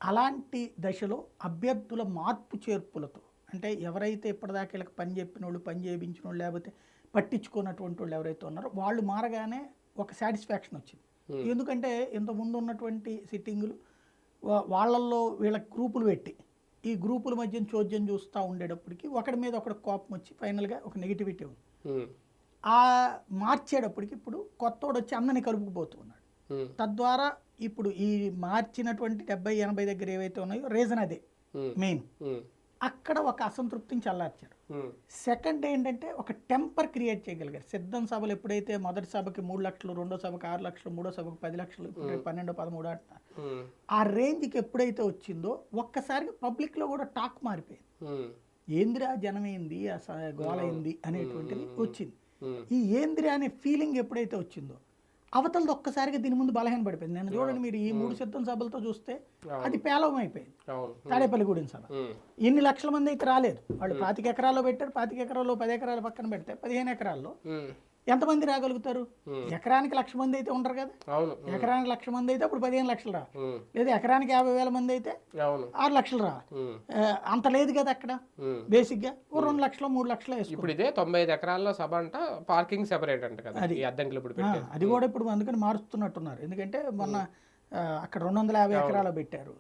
అలాంటి దశలో అభ్యర్థుల మార్పు చేర్పులతో అంటే ఎవరైతే ఇప్పటిదాకా వీళ్ళకి పని చెప్పిన వాళ్ళు, పని చేయించిన వాళ్ళు, లేకపోతే పట్టించుకున్నటువంటి వాళ్ళు ఎవరైతే ఉన్నారో వాళ్ళు మారగానే ఒక సాటిస్ఫాక్షన్ వచ్చింది. ఎందుకంటే ఇంతకుముందు ఉన్నటువంటి సిట్టింగులు వాళ్ళల్లో వీళ్ళ గ్రూపులు పెట్టి ఈ గ్రూపుల మధ్య చోద్యం చూస్తూ ఉండేటప్పటికి ఒకడి మీద ఒకటి కోపం వచ్చి ఫైనల్గా ఒక నెగిటివిటీ ఉంది. ఆ మార్చేటప్పటికి ఇప్పుడు కొత్తోడు వచ్చి అందరినీ కలుపుకుపోతూ ఉన్నాడు. తద్వారా ఇప్పుడు ఈ మార్చినటువంటి 70-80 దగ్గర ఏవైతే ఉన్నాయో రీజన్ అదే మెయిన్. అక్కడ ఒక అసంతృప్తిని చల్లార్చారు. సెకండ్ ఏంటంటే ఒక టెంపర్ క్రియేట్ చేయగలిగారు. సిద్ధం సభలు ఎప్పుడైతే మొదటి సభకి 3 లక్షలు, రెండో సభకి 6 లక్షలు, మూడో సభకి 10 లక్షలు, 12-13 అంటున్నారు. ఆ రేంజ్కి ఎప్పుడైతే వచ్చిందో ఒక్కసారిగా పబ్లిక్లో కూడా టాక్ మారిపోయింది. ఏందిరా జనమేంది, గోలైంది అనేటువంటిది వచ్చింది. ఈ ఏందిరా అనే ఫీలింగ్ ఎప్పుడైతే వచ్చిందో అవతలది ఒక్కసారిగా దీని ముందు బలహీన పడిపోయింది. నేను చూడండి, మీరు ఈ 3 సిద్ధం సభలతో చూస్తే అది పేలవం అయిపోయింది. తాడేపల్లిగూడెం సభ ఎన్ని లక్షల మంది అయితే రాలేదు. వాళ్ళు 25 ఎకరాల్లో పెట్టారు. 25 ఎకరాల్లో 10 ఎకరాల పక్కన పెడితే 15 ఎకరాల్లో ఎంతమంది రాగలుగుతారు? ఎకరానికి 1,00,000 మంది అయితే ఉండరు కదా. ఎకరానికి 1,00,000 మంది అయితే అప్పుడు 15 లక్షలు రా, లేదా ఎకరానికి 50,000 మంది అయితే 6 లక్షలు రా. అంత లేదు కదా అక్కడ. బేసిక్ గా 2 లక్షలు 3 లక్షలు ఇప్పుడు ఇదే 95 ఎకరాల్లో సభ అంట, పార్కింగ్ సెపరేట్ అంట కదా. అది కూడా ఇప్పుడు అందుకని మారుస్తున్నట్టున్నారు. ఎందుకంటే మొన్న అక్కడ 250 ఎకరాలు పెట్టారు.